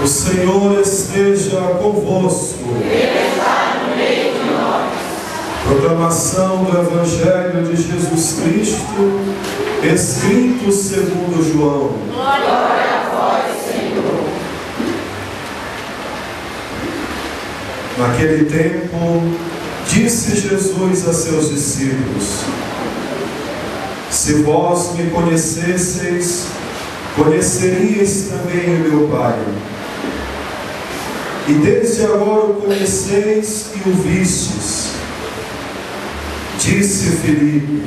O Senhor esteja convosco. Ele está no meio de nós. Proclamação do Evangelho de Jesus Cristo, escrito segundo João. Glória a vós, Senhor. Naquele tempo, disse Jesus a seus discípulos: Se vós me conhecesseis, conheceríeis também o meu Pai. E desde agora o conheceis e o vistes. Disse Filipe: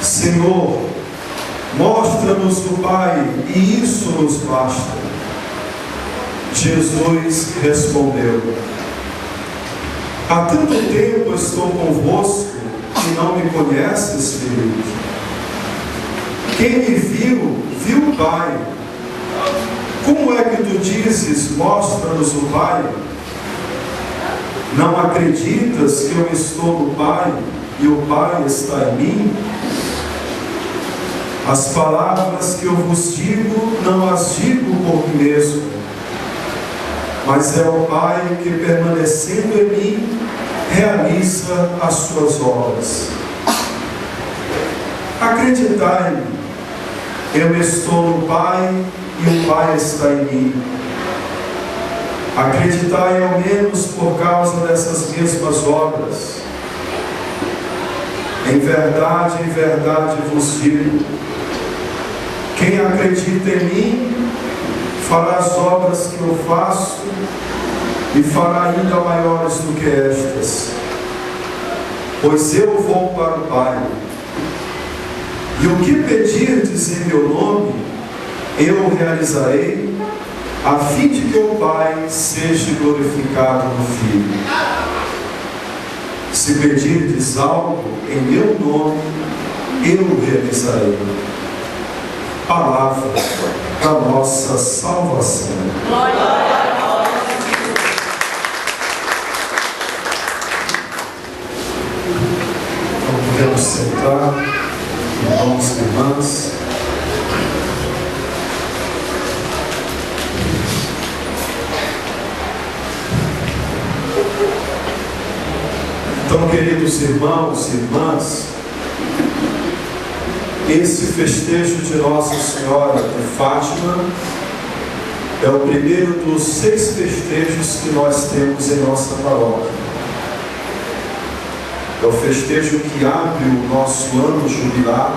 Senhor, mostra-nos o Pai, e isso nos basta. Jesus respondeu: Há tanto tempo estou convosco e não me conheces, Filipe? Quem me viu, viu o Pai. Como é que tu dizes, mostra-nos o Pai? Não acreditas que eu estou no Pai e o Pai está em mim? As palavras que eu vos digo, não as digo por mim mesmo, mas é o Pai que, permanecendo em mim, realiza as suas obras. Acreditai-me, eu estou no Pai e o Pai está em mim. Acreditai ao menos por causa dessas mesmas obras. Em verdade vos digo: quem acredita em mim, fará as obras que eu faço e fará ainda maiores do que estas, pois eu vou para o Pai. E o que pedirdes em meu nome, eu realizarei, a fim de que o Pai seja glorificado no Filho. Se pedirdes algo em meu nome, eu realizarei. Palavra da nossa salvação. Glória a vós. Então podemos sentar, irmãos e irmãs. Então, queridos irmãos e irmãs, esse festejo de Nossa Senhora de Fátima é o primeiro dos 6 festejos que nós temos em nossa paróquia. É o festejo que abre o nosso ano jubilar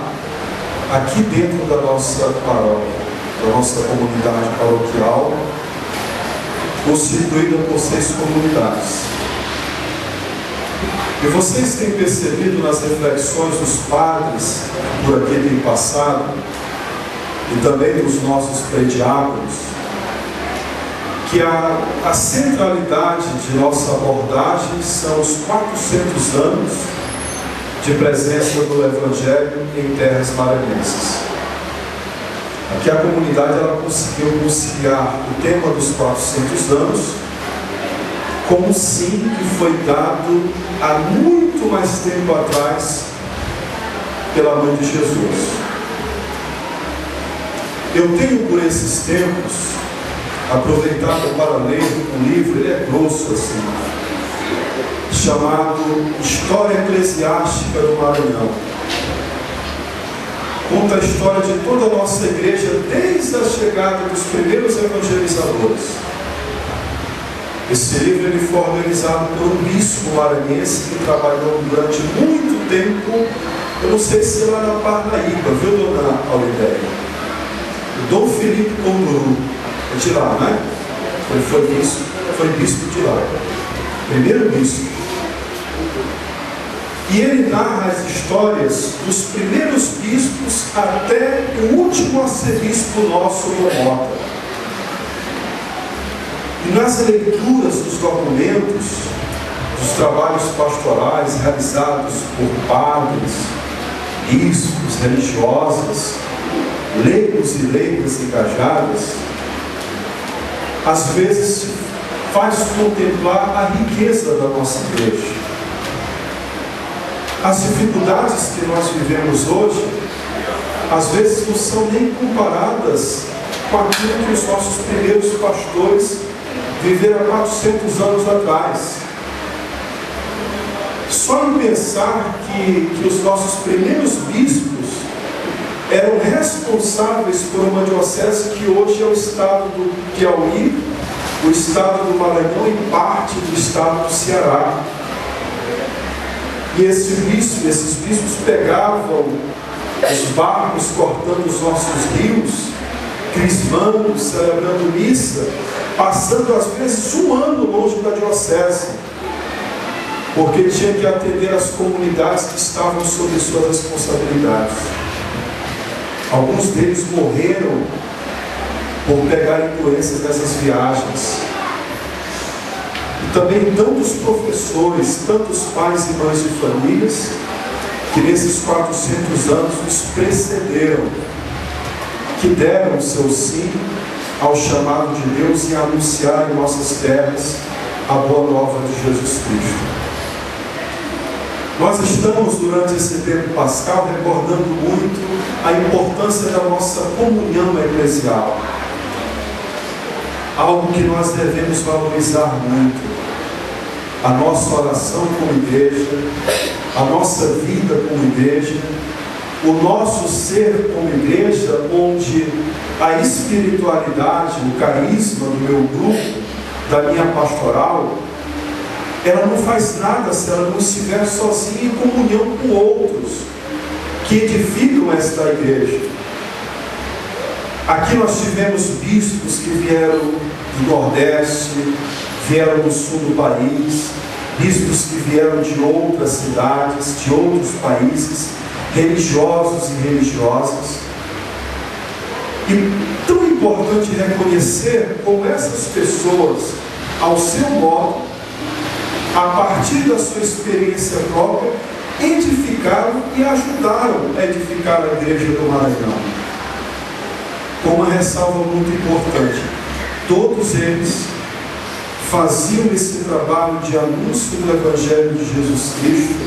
aqui dentro da nossa paróquia, da nossa comunidade paroquial, constituída por 6 comunidades. E vocês têm percebido nas reflexões dos padres por aqui tem passado, e também dos nossos prediáconos, que a centralidade de nossa abordagem são os 400 anos de presença do Evangelho em terras maranhenses. Aqui a comunidade ela conseguiu conciliar o tema dos 400 anos com um sim que foi dado há muito mais tempo atrás pela Mãe de Jesus. Eu tenho por esses tempos aproveitado para ler um livro, ele é grosso assim, chamado História Eclesiástica do Maranhão. Conta a história de toda a nossa igreja desde a chegada dos primeiros evangelizadores. Esse livro ele foi organizado por um bispo maranhense que trabalhou durante muito tempo, eu não sei se lá na Parnaíba, viu, dona Aulideia? O Dom Filipe Conduru, é de lá, né? Ele foi bispo de lá, primeiro bispo. E ele narra as histórias dos primeiros bispos até o último arcebispo nosso, Dom Mota. E nas leituras dos documentos, dos trabalhos pastorais realizados por padres, bispos, religiosas, leigos e leigas engajadas, às vezes faz contemplar a riqueza da nossa igreja. As dificuldades que nós vivemos hoje, às vezes não são nem comparadas com aquilo que os nossos primeiros pastores viveram há 400 anos atrás. Só em pensar que os nossos primeiros bispos eram responsáveis por uma diocese que hoje é o estado do Piauí, o estado do Maranhão e parte do estado do Ceará. E esses bispos pegavam os barcos cortando os nossos rios, crismando, celebrando missa, passando às vezes um ano longe da diocese, porque tinha que atender as comunidades que estavam sob suas responsabilidades. Alguns deles morreram por pegarem doenças nessas viagens. E também tantos professores, tantos pais e mães de famílias, que nesses 400 anos nos precederam, que deram o seu sim ao chamado de Deus e anunciar em nossas terras a boa nova de Jesus Cristo. Nós estamos, durante esse tempo pascal, recordando muito a importância da nossa comunhão eclesial. Algo que nós devemos valorizar muito. A nossa oração como igreja, a nossa vida como igreja, o nosso ser como igreja, onde a espiritualidade, o carisma do meu grupo, da minha pastoral, ela não faz nada se ela não estiver sozinha em comunhão com outros que edificam esta igreja. Aqui nós tivemos bispos que vieram do Nordeste, vieram do Sul do país, bispos que vieram de outras cidades, de outros países, religiosos e religiosas. E tão importante reconhecer como essas pessoas, ao seu modo, a partir da sua experiência própria, edificaram e ajudaram a edificar a igreja do Maranhão. Com uma ressalva muito importante: todos eles faziam esse trabalho de anúncio do Evangelho de Jesus Cristo,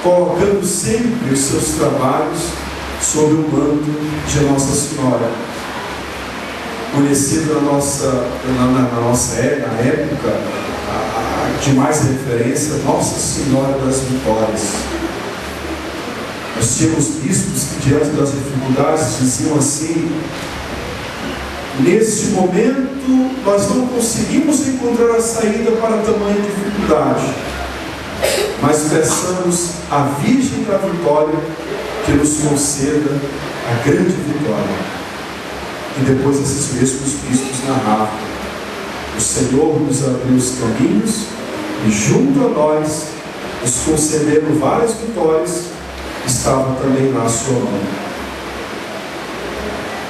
colocando sempre os seus trabalhos sob o manto de Nossa Senhora, conhecida na nossa época, de mais referência, Nossa Senhora das Vitórias. Nós tínhamos bispos que, diante das dificuldades, diziam assim: neste momento nós não conseguimos encontrar a saída para tamanha dificuldade, mas peçamos à Virgem da Vitória que nos conceda a grande vitória. E depois esses mesmos bispos narravam: o Senhor nos abriu os caminhos e junto a nós, nos concedendo várias vitórias, estava também na sua mão.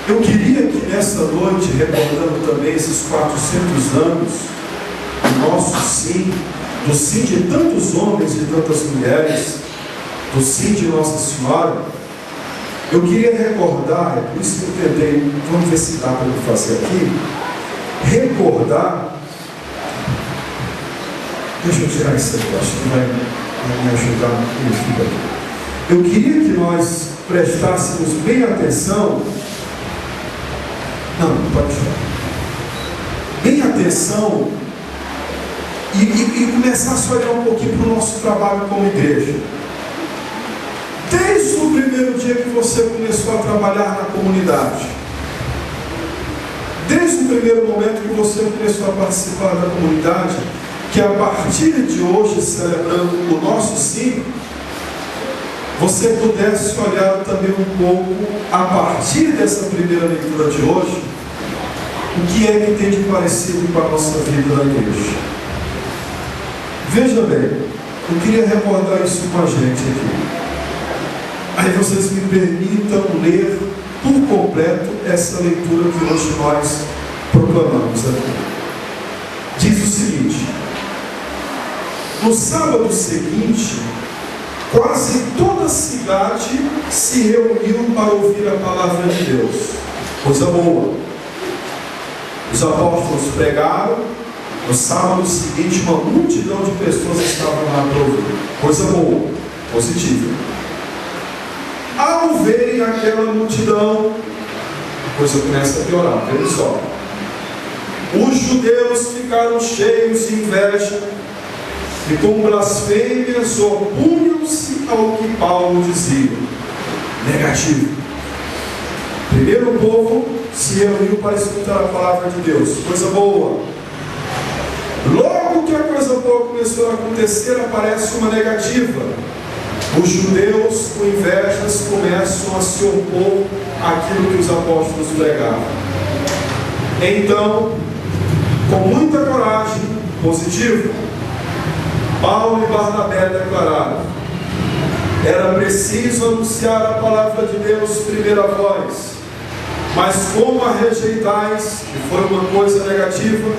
Eu queria que nesta noite, recordando também esses 400 anos, do nosso sim, do sim de tantos homens e tantas mulheres, do sim de Nossa Senhora, eu queria recordar, é por isso que eu tentei, vamos ver se dá para eu fazer aqui, recordar. Deixa eu tirar isso aqui, acho que vai me ajudar muito aqui. Eu queria que nós prestássemos bem atenção. Não, pode tirar. Bem atenção e começasse a olhar um pouquinho para o nosso trabalho como igreja. Desde o primeiro dia que você começou a trabalhar na comunidade, desde o primeiro momento que você começou a participar da comunidade, que a partir de hoje, celebrando o nosso sim, você pudesse olhar também um pouco, a partir dessa primeira leitura de hoje, o que é que tem de parecido com a nossa vida na igreja. Veja bem, eu queria recordar isso com a gente aqui. Aí vocês me permitam ler por completo essa leitura que hoje nós proclamamos aqui. Diz o seguinte: no sábado seguinte, quase toda a cidade se reuniu para ouvir a palavra de Deus. Coisa boa. Os apóstolos pregaram. No sábado seguinte, uma multidão de pessoas estavam lá para ouvir. Coisa boa, positiva. Ao verem aquela multidão, coisa começa a piorar, veja só. Os judeus ficaram cheios de inveja e com blasfêmias opunham-se ao que Paulo dizia. Negativo. Primeiro o povo se reuniu para escutar a palavra de Deus, coisa boa. Logo que a coisa boa começou a acontecer, aparece uma negativa. Os judeus, com invejas, começam a se opor àquilo que os apóstolos pregavam. Então, com muita coragem, positivo, Paulo e Barnabé declararam: era preciso anunciar a palavra de Deus primeira voz, mas como a rejeitais, que foi uma coisa negativa,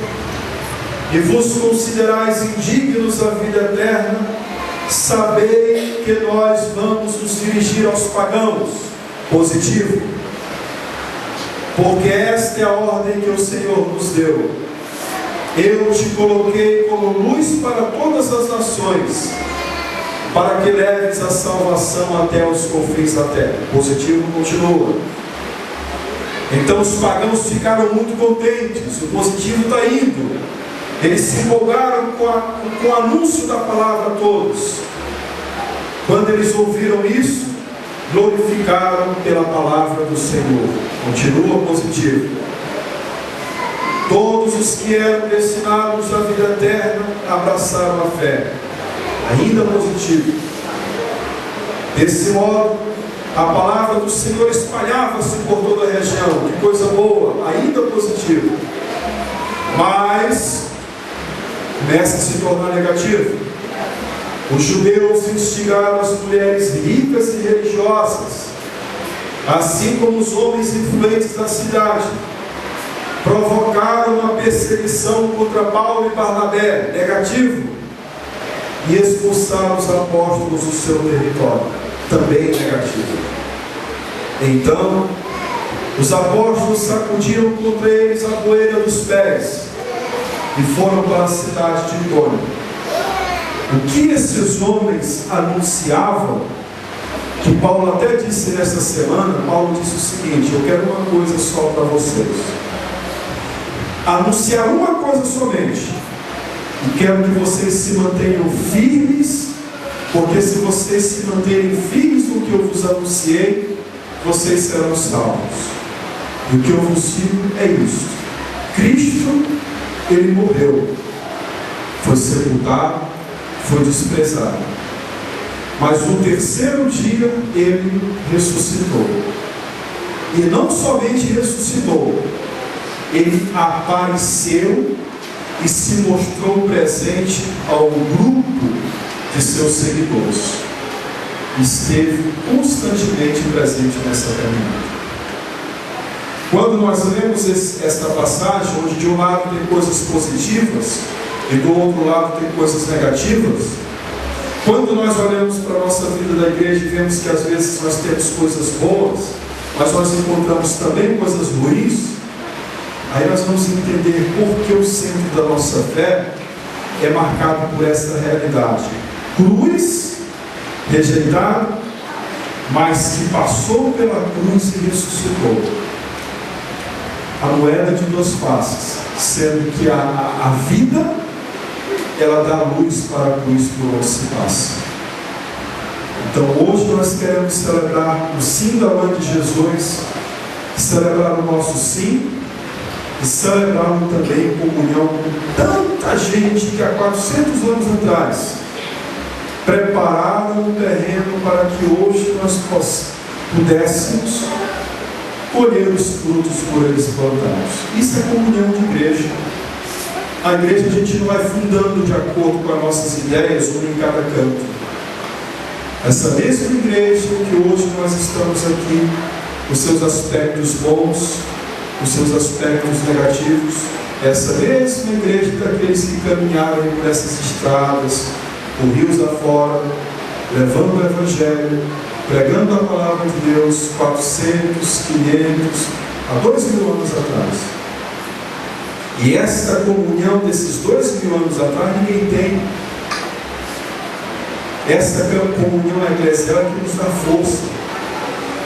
e vos considerais indignos da vida eterna, sabei que nós vamos nos dirigir aos pagãos, positivo, porque esta é a ordem que o Senhor nos deu: eu te coloquei como luz para todas as nações, para que leves a salvação até os confins da terra. Positivo continua. Então os pagãos ficaram muito contentes, o positivo está indo. Eles se empolgaram com o anúncio da palavra a todos. Quando eles ouviram isso, glorificaram pela palavra do Senhor. Continua positivo. Todos os que eram destinados à vida eterna abraçaram a fé. Ainda positivo. Desse modo, a palavra do Senhor espalhava-se por toda a região. Que coisa boa. Ainda positivo. Mas começa a se tornar negativo. Os judeus instigaram as mulheres ricas e religiosas, assim como os homens influentes da cidade, provocaram uma perseguição contra Paulo e Barnabé, negativo, e expulsaram os apóstolos do seu território, também negativo. Então, os apóstolos sacudiram contra eles a poeira dos pés e foram para a cidade de Icônio. O que esses homens anunciavam, que Paulo até disse nesta semana, Paulo disse o seguinte: eu quero uma coisa só para vocês, anunciar uma coisa somente, e quero que vocês se mantenham firmes, porque se vocês se manterem firmes no que eu vos anunciei, vocês serão salvos. E o que eu vos digo é isto: Cristo, ele morreu, foi sepultado, foi desprezado, mas no terceiro dia ele ressuscitou. E não somente ressuscitou, ele apareceu e se mostrou presente ao grupo de seus seguidores. Esteve constantemente presente nessa caminhada. Quando nós lemos esta passagem, onde de um lado tem coisas positivas e do outro lado tem coisas negativas, quando nós olhamos para a nossa vida da igreja e vemos que às vezes nós temos coisas boas, mas nós encontramos também coisas ruins, aí nós vamos entender por que o centro da nossa fé é marcado por esta realidade: cruz, rejeitado, mas que passou pela cruz e ressuscitou. A moeda de duas faces, sendo que a vida, ela dá luz para a cruz por onde se passa. Então hoje nós queremos celebrar o sim da mãe de Jesus, celebrar o nosso sim, e celebrar também em comunhão com tanta gente que há 400 anos atrás prepararam o terreno para que hoje nós pudéssemos colher os frutos por eles plantados. Isso é comunhão de igreja. A igreja a gente não vai fundando de acordo com as nossas ideias, uma em cada canto. Essa mesma igreja que hoje nós estamos aqui, os seus aspectos bons, os seus aspectos negativos, essa mesma igreja daqueles que caminharam por essas estradas, por rios afora, levando o Evangelho, pregando a palavra de Deus, 400, 500, há 2000 anos atrás. E esta comunhão desses 2000 anos atrás ninguém tem. Esta comunhão eclesial é que nos dá força.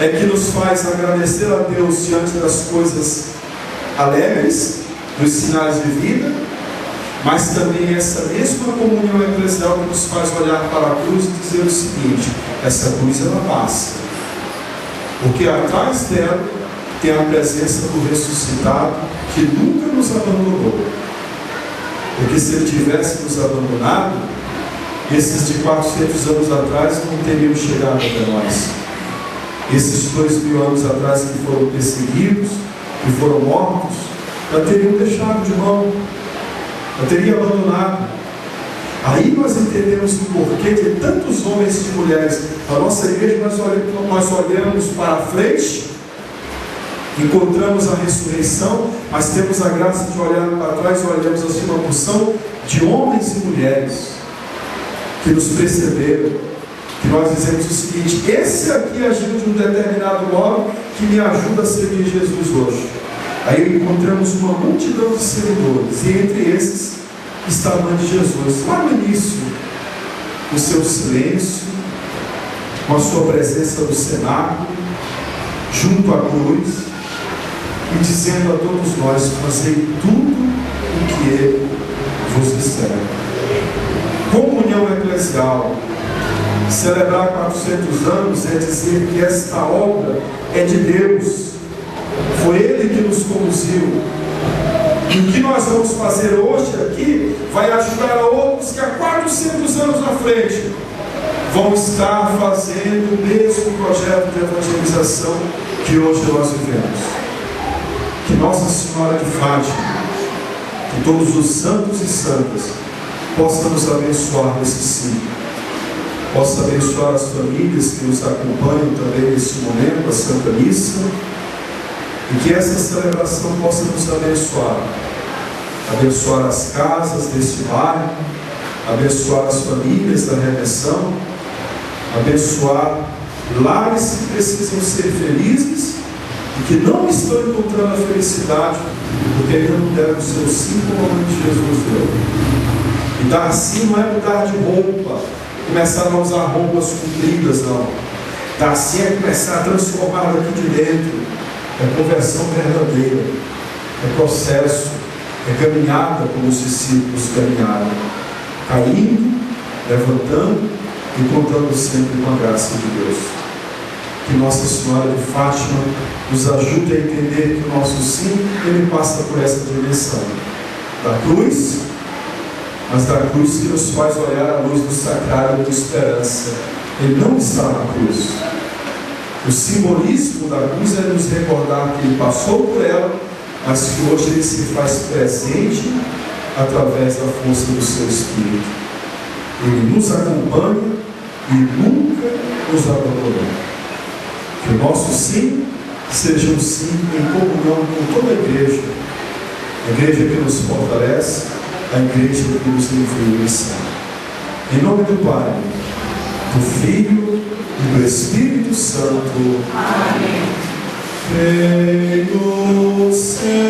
é que nos faz agradecer a Deus diante das coisas alegres, dos sinais de vida, mas também essa mesma comunhão eclesial que nos faz olhar para a cruz e dizer o seguinte: essa cruz ela passa, porque atrás dela tem a presença do ressuscitado que nunca nos abandonou. Porque se ele tivesse nos abandonado, esses de 400 anos atrás não teriam chegado até nós. Esses 2000 anos atrás que foram perseguidos, que foram mortos, já teriam deixado de mão, já teriam abandonado. Aí nós entendemos o porquê de tantos homens e mulheres da nossa igreja. Nós olhamos para a frente, encontramos a ressurreição, mas temos a graça de olhar para trás e olhamos assim uma porção de homens e mulheres que nos precederam, que nós dizemos o seguinte: esse aqui agiu de um determinado modo que me ajuda a seguir Jesus hoje. Aí encontramos uma multidão de seguidores, e entre esses está a mãe de Jesus, lá no início, com o seu silêncio, com a sua presença no cenáculo, junto à cruz, e dizendo a todos nós: fazei tudo o que ele vos disser. Comunhão eclesial, celebrar 400 anos é dizer que esta obra é de Deus, foi Ele que nos conduziu. E o que nós vamos fazer hoje aqui vai ajudar a outros que há 400 anos na frente vão estar fazendo o mesmo projeto de evangelização que hoje nós vivemos. Que Nossa Senhora de Fátima, que todos os santos e santas possam nos abençoar nesse ciclo, possa abençoar as famílias que nos acompanham também nesse momento, a Santa Missa, e que essa celebração possa nos abençoar as casas deste bairro, abençoar as famílias da remissão, abençoar lares que precisam ser felizes e que não estão encontrando a felicidade porque ainda não deram o seu sim como a mãe de Jesus deu. E dar sim não é mudar de roupa, começar a usar roupas compridas, não. Dar sim é começar a transformar daqui de dentro. É conversão verdadeira, é processo, é caminhada como os discípulos caminharam, caindo, levantando e contando sempre com a graça de Deus. Que Nossa Senhora de Fátima nos ajude a entender que o nosso sim, ele passa por essa dimensão da cruz, mas da cruz que nos faz olhar a luz do sacrário de esperança. Ele não está na cruz. O simbolismo da cruz é nos recordar que ele passou por ela, mas que hoje ele se faz presente através da força do seu Espírito. Ele nos acompanha e nunca nos abandonou. Que o nosso sim seja um sim em comunhão com toda a igreja que nos fortalece, a igreja que nos envia missão. Em nome do Pai, do Filho e do Espírito Santo. Amém. Creio, Senhor.